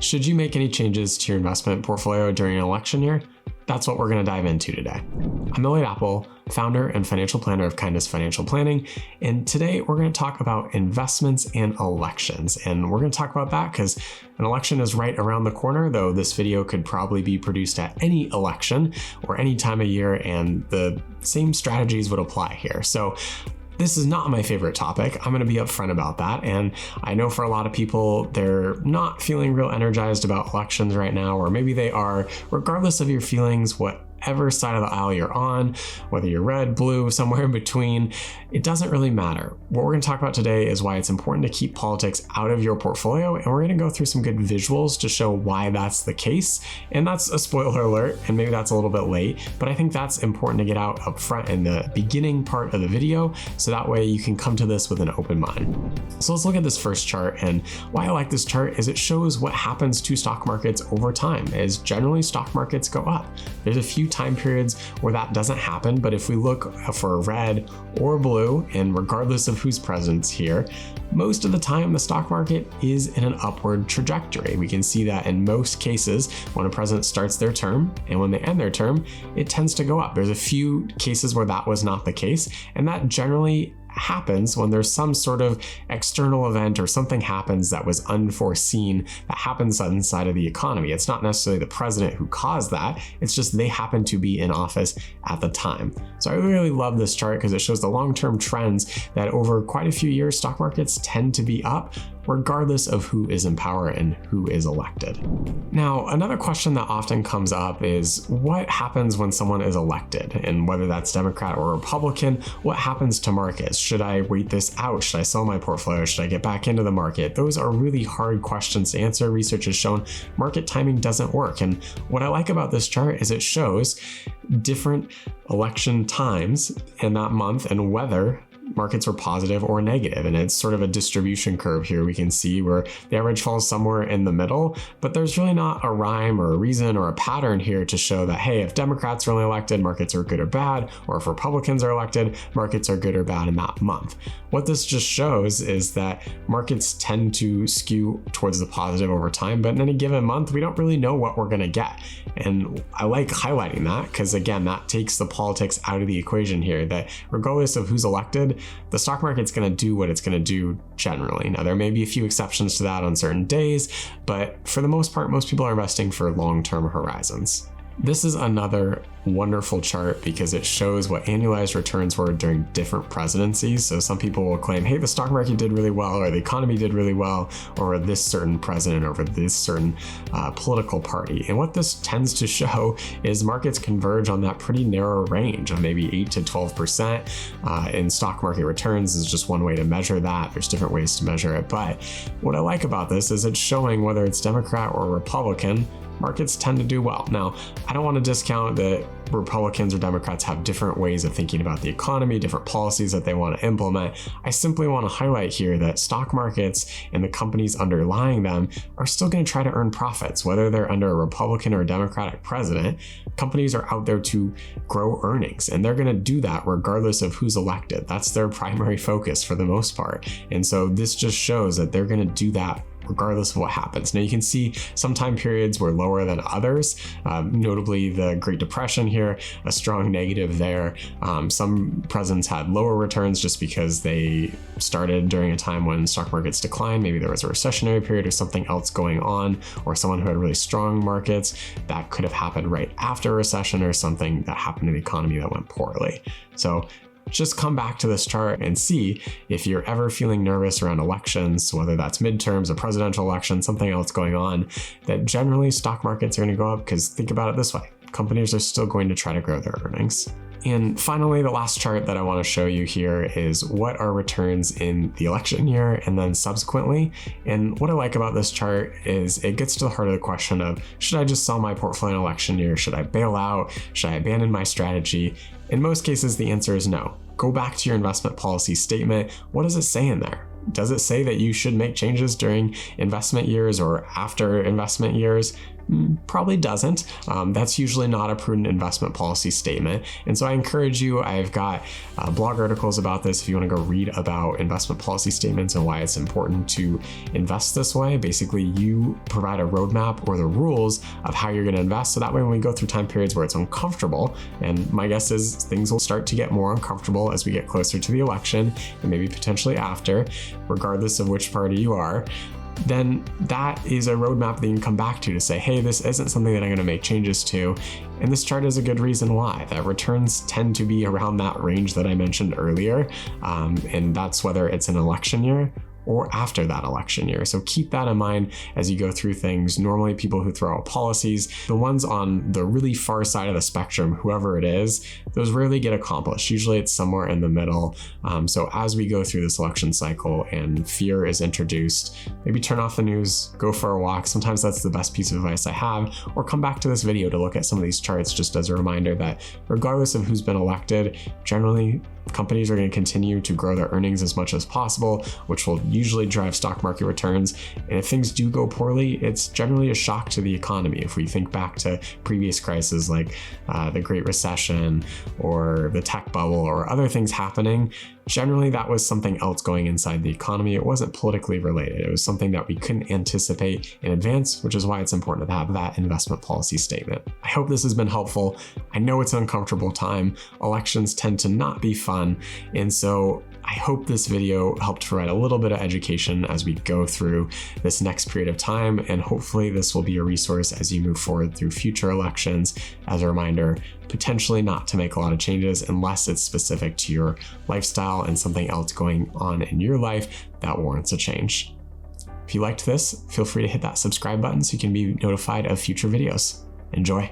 Should you make any changes to your investment portfolio during an election year? That's what we're going to dive into today. I'm Elliot Apple, founder and financial planner of Kindness Financial Planning, and today we're going to talk about investments and elections. And we're going to talk about that because an election is right around the corner, though this video could probably be produced at any election or any time of year, and the same strategies would apply here. So this is not my favorite topic. I'm going to be upfront about that. And I know for a lot of people, they're not feeling real energized about elections right now, or maybe they are. Regardless of your feelings, whatever side of the aisle you're on, whether you're red, blue, somewhere in between, it doesn't really matter. What we're going to talk about today is why it's important to keep politics out of your portfolio, and we're going to go through some good visuals to show why that's the case. And that's a spoiler alert, and maybe that's a little bit late, but I think that's important to get out up front in the beginning part of the video, so that way you can come to this with an open mind. So let's look at this first chart, and why I like this chart is it shows what happens to stock markets over time, as generally stock markets go up. There's a few time periods where that doesn't happen, but if we look for red or blue, and regardless of who's present here, most of the time the stock market is in an upward trajectory. We can see that in most cases when a president starts their term and when they end their term, it tends to go up. There's a few cases where that was not the case, and that generally happens when there's some sort of external event or something happens that was unforeseen that happens inside of the economy. It's not necessarily the president who caused that, it's just they happen to be in office at the time. So I really love this chart because it shows the long-term trends that over quite a few years, stock markets tend to be up regardless of who is in power and who is elected. Now, another question that often comes up is what happens when someone is elected, and whether that's Democrat or Republican, what happens to markets? Should I wait this out? Should I sell my portfolio? Should I get back into the market? Those are really hard questions to answer. Research has shown market timing doesn't work. And what I like about this chart is it shows different election times in that month and whether markets are positive or negative. And it's sort of a distribution curve here. We can see where the average falls somewhere in the middle, but there's really not a rhyme or a reason or a pattern here to show that, hey, if Democrats are only elected, markets are good or bad, or if Republicans are elected, markets are good or bad in that month. What this just shows is that markets tend to skew towards the positive over time, but in any given month, we don't really know what we're going to get. And I like highlighting that because, again, that takes the politics out of the equation here, that regardless of who's elected, the stock market's going to do what it's going to do generally. Now, there may be a few exceptions to that on certain days, but for the most part, most people are investing for long-term horizons. This is another wonderful chart because it shows what annualized returns were during different presidencies. So some people will claim, hey, the stock market did really well, or the economy did really well, or this certain president, or this certain political party. And what this tends to show is markets converge on that pretty narrow range of maybe 8 to 12%. In stock market returns is just one way to measure that. There's different ways to measure it. But what I like about this is it's showing whether it's Democrat or Republican, markets tend to do well. Now, I don't want to discount that Republicans or Democrats have different ways of thinking about the economy, different policies that they want to implement. I simply want to highlight here that stock markets and the companies underlying them are still going to try to earn profits, whether they're under a Republican or a Democratic president. Companies are out there to grow earnings, and they're going to do that regardless of who's elected. That's their primary focus for the most part. And so this just shows that they're going to do that regardless of what happens. Now, you can see some time periods were lower than others, notably the Great Depression here, a strong negative there. Some presidents had lower returns just because they started during a time when stock markets declined. Maybe there was a recessionary period or something else going on, or someone who had really strong markets. That could have happened right after a recession, or something that happened in the economy that went poorly. So just come back to this chart and see if you're ever feeling nervous around elections, whether that's midterms, a presidential election, something else going on, that generally stock markets are going to go up, because think about it this way, companies are still going to try to grow their earnings. And finally, the last chart that I want to show you here is what are returns in the election year and then subsequently. And what I like about this chart is it gets to the heart of the question of, should I just sell my portfolio in election year? Should I bail out? Should I abandon my strategy? In most cases, the answer is no. Go back to your investment policy statement. What does it say in there? Does it say that you should make changes during investment years or after investment years? Probably doesn't. That's usually not a prudent investment policy statement. And so I encourage you, I've got blog articles about this if you want to go read about investment policy statements and why it's important to invest this way. Basically, you provide a roadmap or the rules of how you're going to invest. So that way, when we go through time periods where it's uncomfortable, and my guess is things will start to get more uncomfortable as we get closer to the election and maybe potentially after, regardless of which party you are, then that is a roadmap that you can come back to say, hey, this isn't something that I'm going to make changes to. And this chart is a good reason why. That returns tend to be around that range that I mentioned earlier. And that's whether it's an election year or after that election year. So keep that in mind as you go through things. Normally people who throw out policies, the ones on the really far side of the spectrum, whoever it is, those rarely get accomplished. Usually it's somewhere in the middle. So as we go through this election cycle and fear is introduced, maybe turn off the news, go for a walk. Sometimes that's the best piece of advice I have, or come back to this video to look at some of these charts just as a reminder that regardless of who's been elected, generally companies are going to continue to grow their earnings as much as possible, which will usually drive stock market returns. And if things do go poorly, it's generally a shock to the economy. If we think back to previous crises like the Great Recession or the tech bubble or other things happening, generally that was something else going inside the economy. It wasn't politically related. It was something that we couldn't anticipate in advance, which is why it's important to have that investment policy statement. I hope this has been helpful. I know it's an uncomfortable time. Elections tend to not be fun. And so I hope this video helped provide a little bit of education as we go through this next period of time. And hopefully this will be a resource as you move forward through future elections. As a reminder, potentially not to make a lot of changes unless it's specific to your lifestyle and something else going on in your life that warrants a change. If you liked this, feel free to hit that subscribe button so you can be notified of future videos. Enjoy.